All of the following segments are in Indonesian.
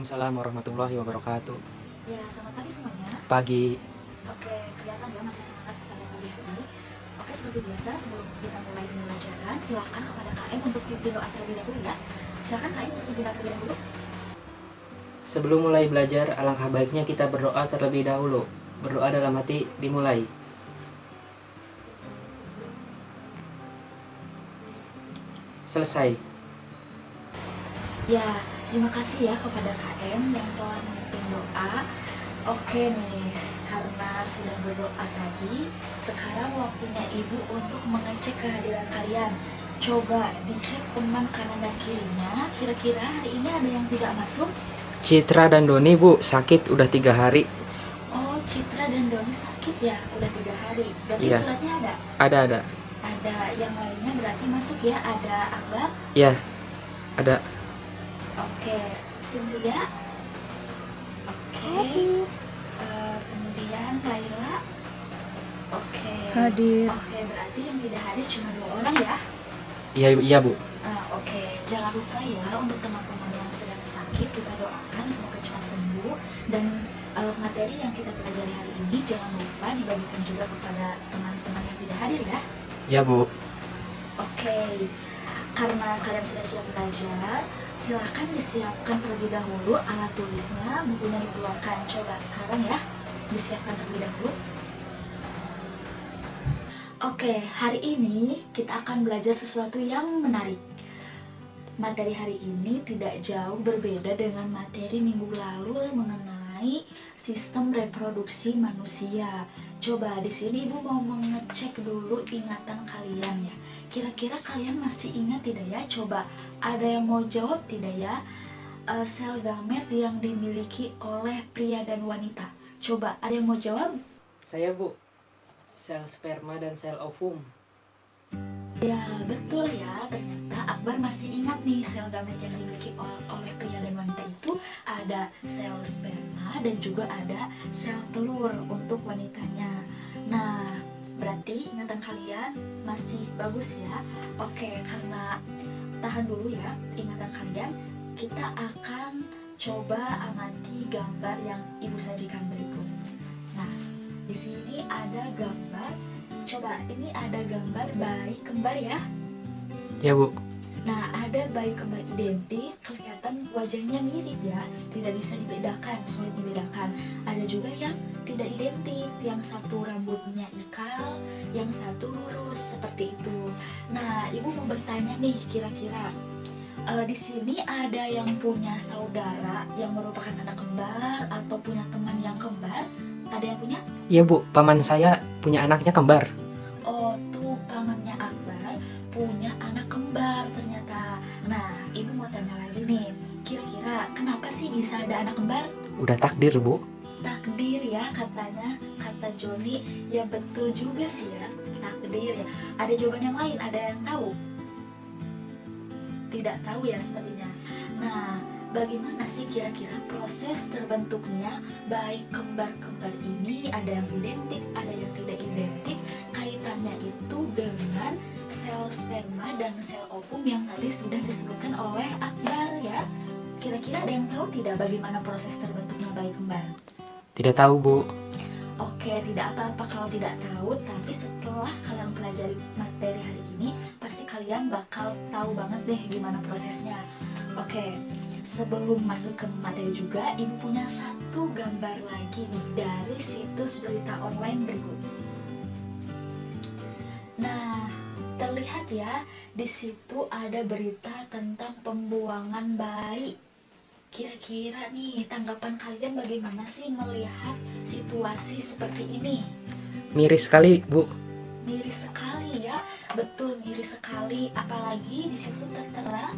Waalaikumsalam warahmatullahi wabarakatuh. Ya, selamat pagi semuanya. Pagi. Oke, kelihatan ya masih semangat pada pagi hari ini. Oke, seperti biasa sebelum kita mulai pembelajaran, silakan kepada KM untuk pimpin doa terlebih dahulu ya. Silakan KM untuk pimpin doa terlebih dahulu. Sebelum mulai belajar, alangkah baiknya kita berdoa terlebih dahulu. Berdoa dalam hati dimulai. Selesai. Ya, terima kasih ya kepada KM yang telah memimpin doa. Oke nih, karena sudah berdoa tadi, sekarang waktunya Ibu untuk mengecek kehadiran kalian. Coba dicek teman kanan dan kirinya, kira-kira hari ini ada yang tidak masuk? Citra dan Doni, Bu, sakit udah 3 hari. Oh, Citra dan Doni sakit ya, udah 3 hari. Berarti Iya. suratnya ada? Ada. Ada, yang lainnya berarti masuk ya, ada Akbar. Ya, ada. Oke, Cynthia. Oke. Kemudian Laila. Oke. Hadir. Oke, berarti yang tidak hadir cuma 2 orang ya. Iya, Bu. Oke, jangan lupa ya untuk teman-teman yang sedang sakit, kita doakan semoga cepat sembuh. Dan materi yang kita pelajari hari ini jangan lupa dibagikan juga kepada teman-teman yang tidak hadir ya. Ya, Bu. Oke, karena kalian sudah siap belajar, silahkan disiapkan terlebih dahulu alat tulisnya, bukunya dikeluarkan. Coba sekarang ya, disiapkan terlebih dahulu. Oke, hari ini kita akan belajar sesuatu yang menarik. Materi hari ini tidak jauh berbeda dengan materi minggu lalu mengenai sistem reproduksi manusia. Coba di sini Ibu mau mengecek dulu ingatan kalian ya. Kira-kira kalian masih ingat tidak ya? Coba ada yang mau jawab tidak ya? Sel gamet yang dimiliki oleh pria dan wanita. Coba ada yang mau jawab? Saya, Bu. Sel sperma dan sel ovum. Ya betul ya, ternyata Akbar masih ingat nih sel gamet yang dimiliki oleh pria dan wanita itu ada sel sperma dan juga ada sel telur untuk wanitanya. Nah, berarti ingatan kalian masih bagus ya. Oke, karena tahan dulu ya ingatan kalian, kita akan coba amati gambar yang Ibu sajikan berikut. Nah, di sini ada gambar. Coba, ini ada gambar bayi kembar ya. Ya, Bu. Nah, ada bayi kembar identik, kelihatan wajahnya mirip ya. Tidak bisa dibedakan, sulit dibedakan. Ada juga yang tidak identik, yang satu rambutnya ikal, yang satu lurus, seperti itu. Nah, Ibu mau bertanya nih, kira-kira di sini ada yang punya saudara yang merupakan anak kembar atau punya teman yang kembar? Ada yang punya? Iya, Bu. Paman saya punya anaknya kembar. Oh, tuh pamannya Akbar punya anak kembar ternyata. Nah, Ibu mau tanya lagi nih, kira-kira kenapa sih bisa ada anak kembar? Udah takdir, Bu. Takdir ya katanya, kata Joni. Ya betul juga sih ya, takdir ya. Ada jawaban yang lain, ada yang tahu? Tidak tahu ya sepertinya. Nah, bagaimana sih kira-kira proses terbentuknya bayi kembar-kembar ini? Ada yang identik, ada yang tidak identik. Kaitannya itu dengan sel sperma dan sel ovum yang tadi sudah disebutkan oleh Akbar ya. Kira-kira ada yang tahu tidak bagaimana proses terbentuknya bayi kembar? Tidak tahu, Bu. Oke, tidak apa-apa kalau tidak tahu, tapi setelah kalian pelajari materi hari ini, pasti kalian bakal tahu banget deh gimana prosesnya. Oke, sebelum masuk ke materi juga, Ibu punya satu gambar lagi nih dari situs berita online berikut. Nah, terlihat ya, di situ ada berita tentang pembuangan bayi. Kira-kira nih tanggapan kalian bagaimana sih melihat situasi seperti ini? Miris sekali, Bu. Miris sekali ya, betul miris sekali. Apalagi di situ tertera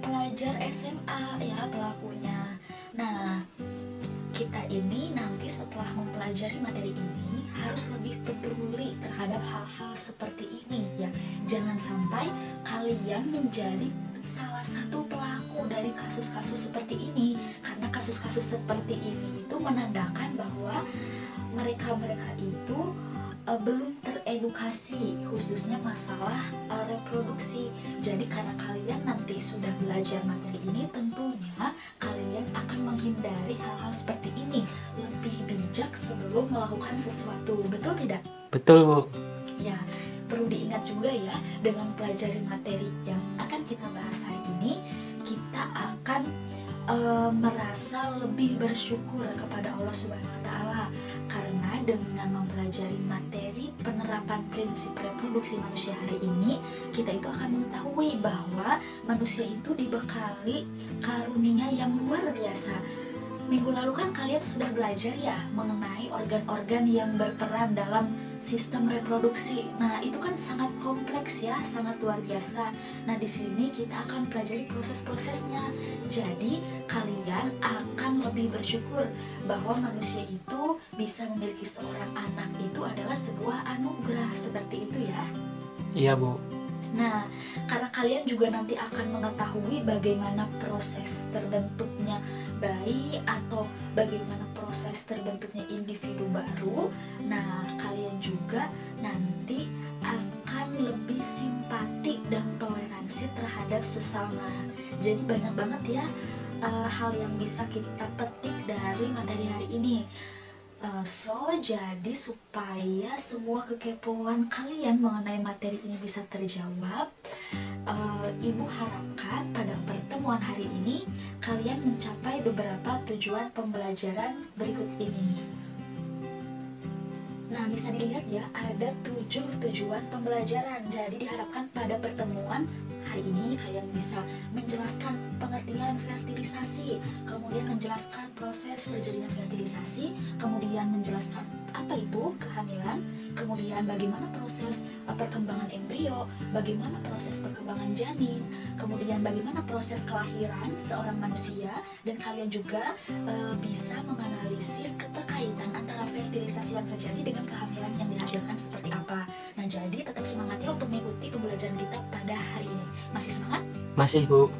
pelajar SMA ya pelakunya. Nah, kita ini nanti setelah mempelajari materi ini harus lebih peduli terhadap hal-hal seperti ini ya. Jangan sampai kalian menjadi salah satu pelaku dari kasus-kasus seperti ini, karena kasus-kasus seperti ini itu menandakan bahwa mereka-mereka itu belum teredukasi khususnya masalah reproduksi. Jadi karena kalian nanti sudah belajar materi ini, tentunya kalian menghindari hal-hal seperti ini, lebih bijak sebelum melakukan sesuatu, betul tidak? Betul, Bu. Ya, perlu diingat juga ya, dengan pelajari materi yang akan kita bahas hari ini, kita akan merasa lebih bersyukur kepada Allah Subhanahu wa Ta'ala, karena dengan mempelajari materi penerapan prinsip reproduksi manusia hari ini, kita itu akan mengetahui bahwa manusia itu dibekali karunia yang luar biasa. Minggu lalu kan kalian sudah belajar ya mengenai organ-organ yang berperan dalam sistem reproduksi. Nah, itu kan sangat kompleks ya, sangat luar biasa. Nah, di sini kita akan pelajari proses-prosesnya. Jadi, kalian akan lebih bersyukur bahwa manusia itu bisa memiliki seorang anak itu adalah sebuah anugerah, seperti itu ya. Iya, Bu. Nah, karena kalian juga nanti akan mengetahui bagaimana proses terbentuknya bayi atau bagaimana proses terbentuknya individu baru. Nah, kalian juga nanti akan lebih simpati dan toleransi terhadap sesama. Jadi banyak banget ya hal yang bisa kita petik dari materi hari ini. Jadi supaya semua kekepoan kalian mengenai materi ini bisa terjawab, Ibu harapkan pada pertemuan hari ini kalian mencapai beberapa tujuan pembelajaran berikut ini. Nah, bisa dilihat ya, ada 7 tujuan pembelajaran. Jadi diharapkan pada pertemuan hari ini kalian bisa menjelaskan pengertian fertilisasi, kemudian menjelaskan proses terjadinya fertilisasi, kemudian menjelaskan apa itu kehamilan, kemudian bagaimana proses perkembangan embrio, bagaimana proses perkembangan janin, kemudian bagaimana proses kelahiran seorang manusia, dan kalian juga bisa menganalisis keterkaitan antara fertilisasi yang terjadi dengan kehamilan yang dihasilkan seperti apa. Nah, jadi tetap semangat ya untuk mengikuti pembelajaran kita pada hari ini. Masih semangat? Masih, Bu.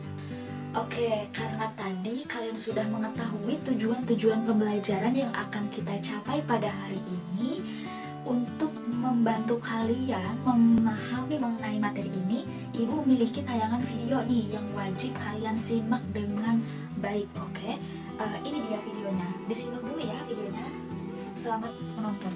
Oke, karena tadi kalian sudah mengetahui tujuan-tujuan pembelajaran yang akan kita capai pada hari ini, untuk membantu kalian memahami mengenai materi ini, Ibu memiliki tayangan video nih yang wajib kalian simak dengan baik, oke? Ini dia videonya, disimak dulu ya videonya. Selamat menonton.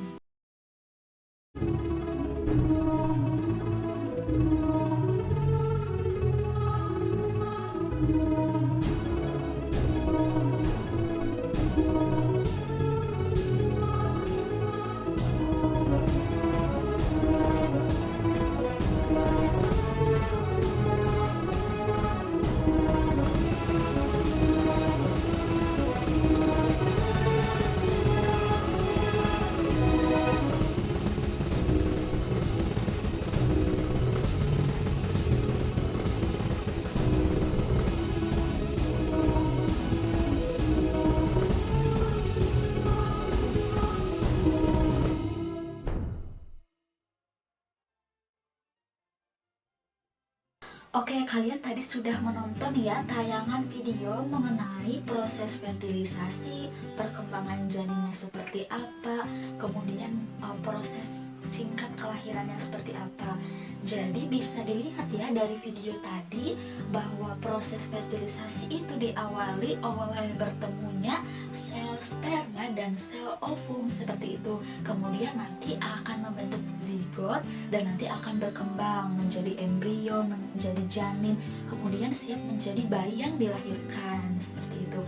Oke, kalian tadi sudah menonton ya tayangan video mengenai proses fertilisasi, perkembangan janinnya seperti apa, kemudian proses singkat kelahirannya seperti apa. Jadi bisa dilihat ya dari video tadi bahwa proses fertilisasi itu diawali oleh bertemunya sel sperma dan sel ovum seperti itu. Kemudian nanti akan membentuk zigot dan nanti akan berkembang menjadi embrio, menjadi janin, kemudian siap menjadi bayi yang dilahirkan seperti itu.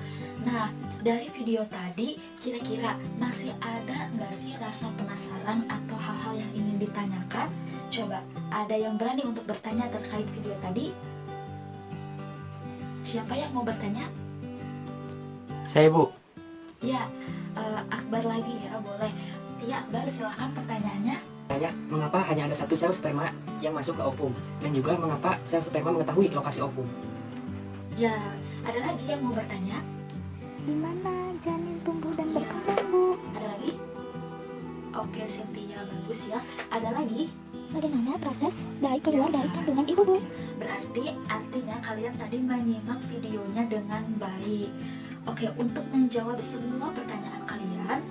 Nah, dari video tadi kira-kira masih ada nggak sih rasa penasaran atau hal-hal yang ingin ditanyakan? Coba, ada yang berani untuk bertanya terkait video tadi? Siapa yang mau bertanya? Saya, Bu. Ya, Akbar lagi ya, boleh. Ya, Akbar silahkan pertanyaannya. Tanya, mengapa hanya ada satu sel sperma yang masuk ke ovum? Dan juga mengapa sel sperma mengetahui lokasi ovum? Ya, ada lagi yang mau bertanya? Di mana janin tumbuh dan Ya. berkembang, Bu? Ada lagi? Oke, Cynthia, bagus ya. Ada lagi? Bagaimana proses bayi keluar Ya. dari kandungan ibu, Bu? Berarti artinya kalian tadi menyimak videonya dengan baik. Oke, untuk menjawab semua pertanyaan kalian,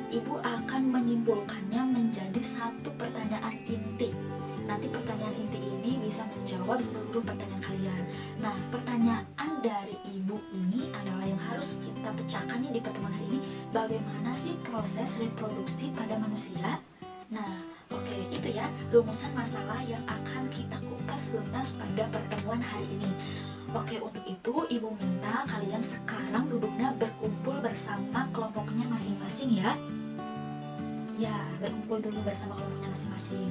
Ibu akan menyimpulkannya menjadi satu pertanyaan inti. Nanti pertanyaan inti ini bisa menjawab seluruh pertanyaan kalian. Nah, pertanyaan dari Ibu ini adalah yang harus kita pecahkan sih proses reproduksi pada manusia? Nah, oke, itu ya rumusan masalah yang akan kita kupas tuntas pada pertemuan hari ini. Oke, untuk itu Ibu minta kalian sekarang duduknya berkumpul bersama kelompoknya masing-masing ya. Ya, berkumpul dulu bersama kelompoknya masing-masing.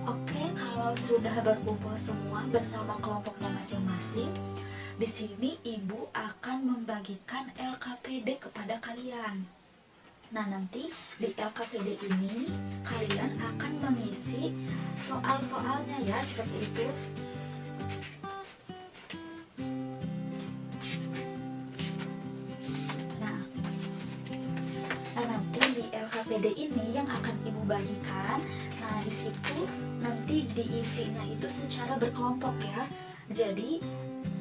Oke, kalau sudah berkumpul semua bersama kelompoknya masing-masing, di sini Ibu akan membagikan LKPD kepada kalian. Nah, nanti di LKPD ini kalian akan mengisi soal-soalnya ya, seperti itu. Nah, nanti di LKPD ini yang akan Ibu bagikan, nah di situ nanti diisinya itu secara berkelompok ya. Jadi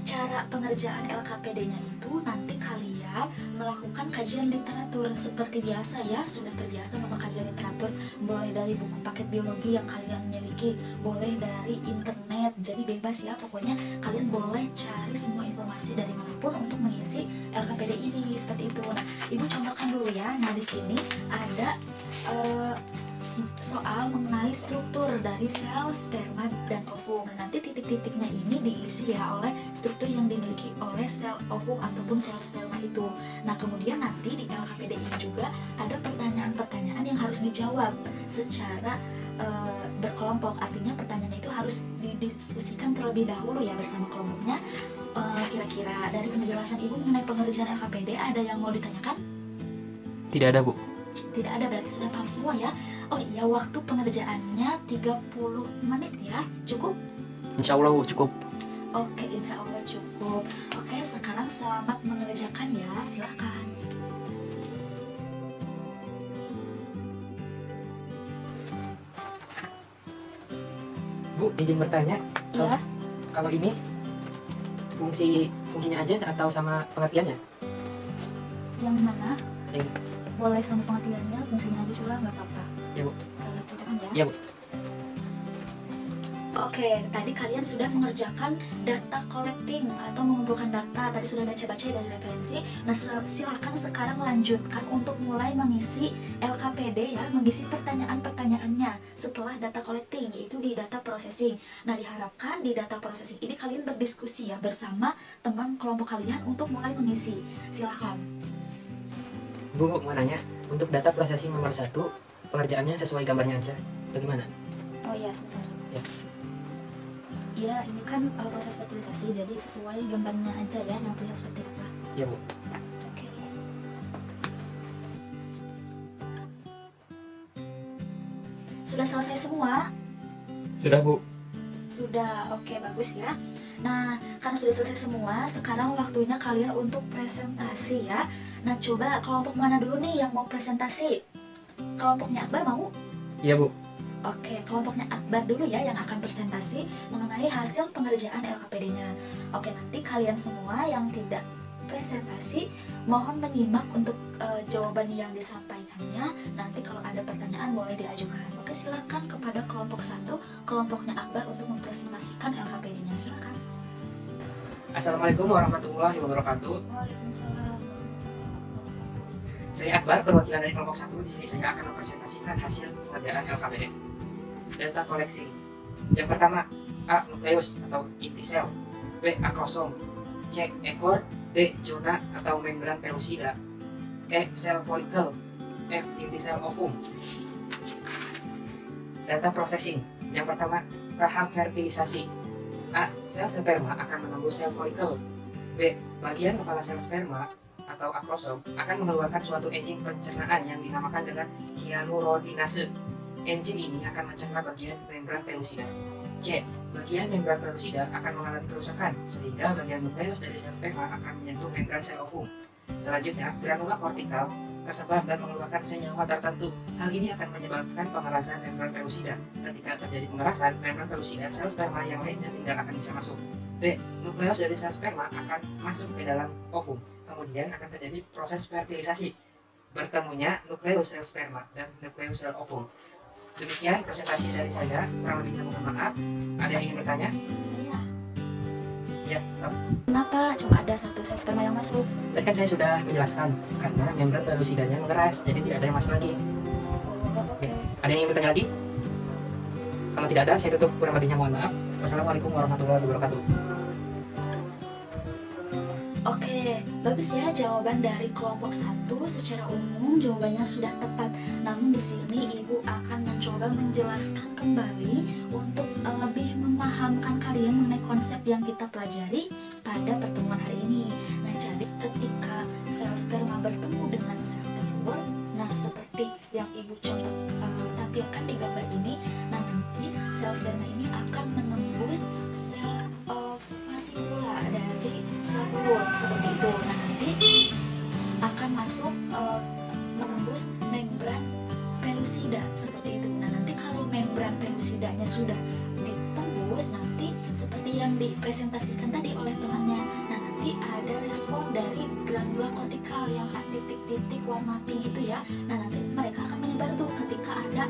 cara pengerjaan LKPD-nya itu nanti kalian melakukan kajian literatur seperti biasa ya, sudah terbiasa melakukan kajian literatur, boleh dari buku paket biologi yang kalian miliki, boleh dari internet, jadi bebas ya, pokoknya kalian boleh cari semua informasi dari manapun untuk mengisi LKPD ini, seperti itu. Nah, Ibu contohkan dulu ya. Nah, di sini ada soal mengenai struktur dari sel, sperma, dan ovum. Nah, nanti titik-titiknya ini diisi ya oleh struktur yang dimiliki oleh sel ovum ataupun sel sperma itu. Nah, kemudian nanti di LKPD ini juga ada pertanyaan-pertanyaan yang harus dijawab secara berkelompok. Artinya pertanyaannya itu harus didiskusikan terlebih dahulu ya bersama kelompoknya. Kira-kira dari penjelasan Ibu mengenai pengerjaan LKPD ada yang mau ditanyakan? Tidak ada, Bu. Tidak ada, berarti sudah paham semua ya. Oh iya, waktu pengerjaannya 30 menit ya, cukup? Insya Allah, Bu, cukup. Oke, insya Allah cukup. Oke, sekarang selamat mengerjakan ya, silakan. Bu, izin bertanya, Ya, kalau ini fungsinya aja atau sama pengertiannya? yang mana? Yang Boleh sama pengertiannya, fungsinya aja juga nggak apa-apa. Ya, Bu. Kerjakan ya. Iya, Bu. Oke, tadi kalian sudah mengerjakan data collecting atau mengumpulkan data. Tadi sudah baca-baca dari referensi. Nah, silakan sekarang lanjutkan untuk mulai mengisi LKPD ya, mengisi pertanyaan-pertanyaannya setelah data collecting, yaitu di data processing. Nah, diharapkan di data processing ini kalian berdiskusi ya bersama teman kelompok kalian untuk mulai mengisi. Silakan. Bu, mau nanya, untuk data processing nomor 1, pengerjaannya sesuai gambarnya aja, bagaimana? Oh iya, sebentar. Ya. Ya, ini kan proses fertilisasi, jadi sesuai gambarnya aja ya, yang terlihat seperti apa. Ya, Bu. Oke. Sudah selesai semua? Sudah, Bu. Sudah, oke, bagus ya. Nah, karena sudah selesai semua, sekarang waktunya kalian untuk presentasi ya. Nah, coba kelompok mana dulu nih yang mau presentasi? Kelompoknya Akbar mau? Iya, Bu. Oke, kelompoknya Akbar dulu ya yang akan presentasi mengenai hasil pengerjaan LKPD-nya. Oke, nanti kalian semua yang tidak presentasi, mohon menyimak untuk jawaban yang disampaikannya. Nanti kalau ada pertanyaan boleh diajukan. Oke, silakan kepada kelompok 1, kelompoknya Akbar untuk mempresentasikan LKPD-nya. Silakan. Assalamualaikum warahmatullahi wabarakatuh. Waalaikumsalam. Saya Akbar, perwakilan dari kelompok 1. Di sini saya akan mempresentasikan hasil pengerjaan LKPD. Data koleksi. Yang pertama, A. Nukleus atau inti sel, B. Akrosom, C. Ekor, D. Zona atau membran pelosida, E. Sel folikel, F. Inti sel ovum. Data processing. Yang pertama, tahap fertilisasi. A. Sel sperma akan menembus sel folikel. B. Bagian kepala sel sperma atau akrosom akan mengeluarkan suatu enzim pencernaan yang dinamakan dengan hyaluronidase. Enzim ini akan mencerna bagian membran pelosida. C. Bagian membran pelosida akan mengalami kerusakan sehingga bagian nukleus dari sel sperma akan menyentuh membran sel ovum. Selanjutnya, granula kortikal tersebar dan mengeluarkan senyawa tertentu. Hal ini akan menyebabkan pengerasan membran pelosida. Ketika terjadi pengerasan membran pelosida, sel sperma yang lainnya tidak akan bisa masuk. D. Nukleus dari sel sperma akan masuk ke dalam ovum. Kemudian akan terjadi proses fertilisasi, bertemunya nukleus sel sperma dan nukleus sel ovum. Demikian presentasi dari saya, kurang lebihnya mohon maaf. Ada yang ingin bertanya? Saya. Iya, so. Kenapa cuma ada satu sel sperma yang masuk? Tadi kan saya sudah menjelaskan, karena membran pelusidanya mengeras, jadi tidak ada yang masuk lagi. Oh, oke. Ada yang ingin bertanya lagi? Kalau tidak ada, saya tutup, kurang lebihnya mohon maaf. Wassalamualaikum warahmatullahi wabarakatuh. Oke, bagus ya jawaban dari kelompok 1. Secara umum jawabannya sudah tepat. Namun di sini Ibu akan mencoba menjelaskan kembali untuk lebih memahamkan kalian mengenai konsep yang kita pelajari pada pertemuan hari ini. Nah, jadi ketika sel sperma bertemu dengan sel telur, nah seperti yang Ibu contoh tampilkan di gambar ini, nah nanti sel sperma ini akan menembus sel vasikula dari sel telur seperti itu. Nah nanti akan masuk menembus membran pelusida seperti itu. Nah nanti kalau membran pelusidanya sudah ditembus, nanti seperti yang dipresentasikan tadi oleh temannya, nah nanti ada respon dari granula kortikal yang titik-titik warna pink itu ya. Nah nanti mereka akan menyebar tuh ketika ada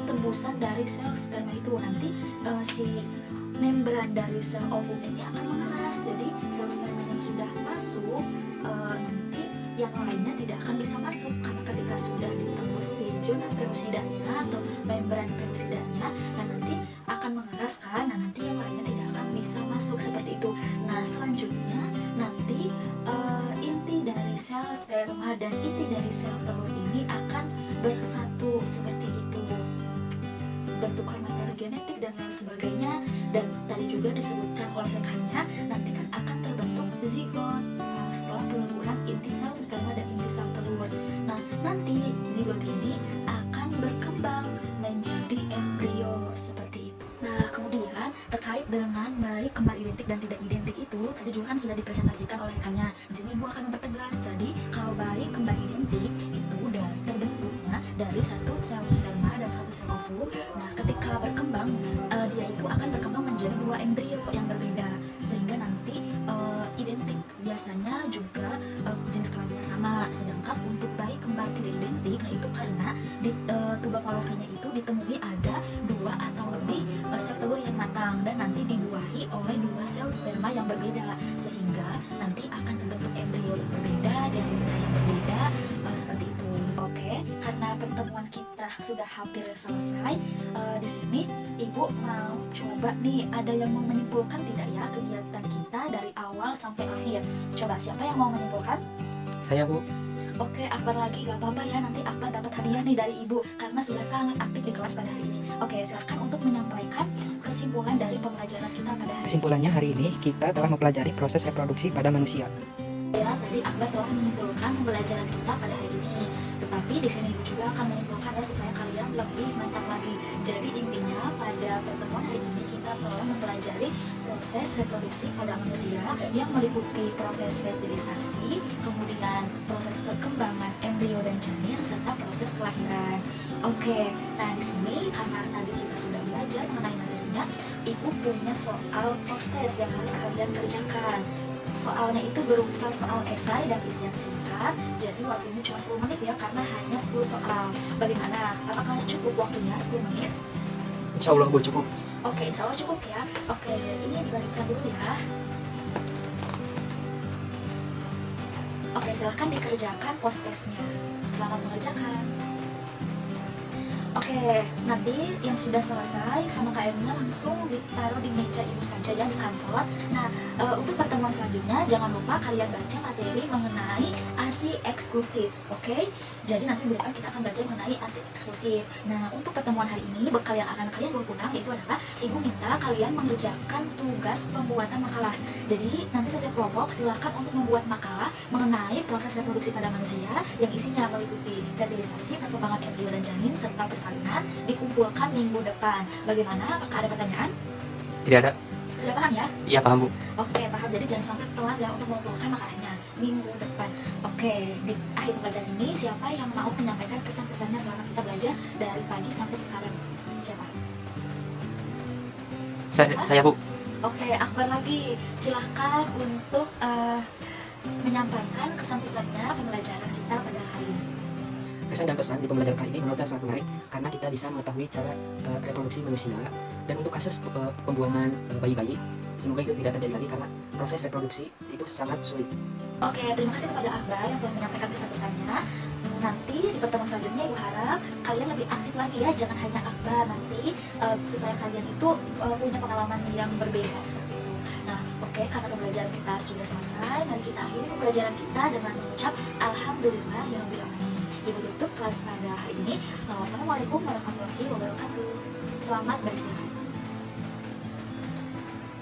tembusan dari sel sperma itu. Nanti si membran dari sel ovum ini akan mengeras, jadi sel sperma yang sudah masuk nanti yang lainnya tidak akan bisa masuk, karena ketika sudah ditembus si zona pelusidanya atau membran pelusidanya, nah nanti akan mengeras kan, nah nanti yang lainnya tidak akan bisa masuk seperti itu. Nah selanjutnya nanti inti dari sel sperma dan inti dari sel telur ini akan bersatu seperti itu, bertukar materi genetik dan lain sebagainya. Dan tadi juga disebutkan oleh rekannya, nanti kan akan terbentuk zigot setelah peleburan inti sel sperma dan inti sel telur. Nah nanti zigot ini akan berkembang menjadi embrio seperti itu. Nah kemudian terkait dengan baik kembar identik dan tidak identik itu tadi juga kan sudah dipresentasikan oleh rekannya. Di sini Ibu akan mempertegas, jadi kalau baik kembar identik itu terbentuknya dari satu sel sperma dan satu sel ovum. Nah ketika berkembang dia itu akan berkembang menjadi 2 embrio yang berbeda, sehingga nanti identik biasanya juga jenis kelaminnya sama. Sedangkan untuk bayi kembar tidak identik, nah itu karena di tuba fallopiannya itu ditemui ada 2 atau lebih sel telur yang matang dan nanti dibuahi oleh 2 sel sperma yang berbeda, sehingga nanti akan terbentuk embrio yang berbeda, janinnya yang berbeda seperti itu. Oke, karena pertemuan kita sudah hampir selesai, di sini Ibu mau coba nih, ada yang mau menyimpulkan tidak ya kegiatan kita dari awal sampai akhir? Coba siapa yang mau menyimpulkan? Saya, Bu. Oke, Akbar lagi, gak apa-apa ya, nanti Akbar dapat hadiah nih dari Ibu karena sudah sangat aktif di kelas pada hari ini. Oke, silakan untuk menyampaikan kesimpulan dari pembelajaran kita pada hari ini. Kesimpulannya hari ini kita telah mempelajari proses reproduksi pada manusia. Ya, tadi Akbar telah menyimpulkan pembelajaran kita pada hari ini. Tetapi di sini Ibu juga akan menyimpulkan ya supaya kalian lebih mantap lagi. Jadi intinya pada pertemuan hari ini kita telah mempelajari proses reproduksi pada manusia yang meliputi proses fertilisasi, kemudian proses perkembangan embrio dan janin serta proses kelahiran. Oke, nah di sini karena tadi kita sudah belajar mengenai materinya, Ibu punya soal proses yang harus kalian kerjakan. Soalnya itu berupa soal esai dan isi yang singkat, jadi waktunya cuma 10 menit ya, karena hanya 10 soal. Bagaimana? Apakah cukup waktunya 10 menit? Insya Allah, Bu, cukup. Oke, insya Allah cukup ya. Oke, ini dibagikan dulu ya. Oke, silahkan dikerjakan post-testnya. Selamat mengerjakan. Oke, nanti yang sudah selesai sama KM-nya langsung ditaruh di meja Ibu saja ya di kantor. Nah, untuk pertemuan selanjutnya jangan lupa kalian baca materi mengenai ASI eksklusif, oke? Jadi nanti bulan kita akan belajar mengenai ASI eksklusif. Nah, untuk pertemuan hari ini bekal yang akan kalian bawa pulang yaitu adalah Ibu minta kalian mengerjakan tugas pembuatan makalah. Jadi nanti setiap kelompok silakan untuk membuat makalah mengenai proses reproduksi pada manusia yang isinya meliputi fertilisasi, perkembangan embrio dan janin serta persalinan, dikumpulkan minggu depan. Bagaimana? Apakah ada pertanyaan? Tidak ada. Sudah paham ya? Iya, paham, Bu. Oke, paham. Jadi jangan sampai telat ya untuk mengumpulkan makalahnya minggu depan. Oke, di akhir pembelajaran ini siapa yang mau menyampaikan pesan-pesannya selama kita belajar dari pagi sampai sekarang? Siapa? Saya, Bu. Oke, Akbar lagi. Silahkan untuk menyampaikan kesan-pesannya pembelajaran kita pada hari ini. Kesan dan pesan di pembelajaran kali ini menurut saya sangat menarik karena kita bisa mengetahui cara reproduksi manusia. Dan untuk kasus pembuangan bayi-bayi, semoga itu tidak terjadi lagi karena proses reproduksi itu sangat sulit. Oke, terima kasih kepada Akbar yang telah menyampaikan pesan-pesannya. Nanti di pertemuan selanjutnya Ibu harap kalian lebih aktif lagi ya, jangan hanya Akbar nanti, supaya kalian itu punya pengalaman yang berbeda seperti itu. Nah, oke, karena pembelajaran kita sudah selesai, mari kita akhiri pembelajaran kita dengan mengucap Alhamdulillah yang lebih alamin. Ibu tutup kelas pada hari ini. Wassalamualaikum warahmatullahi wabarakatuh. Selamat beristirahat.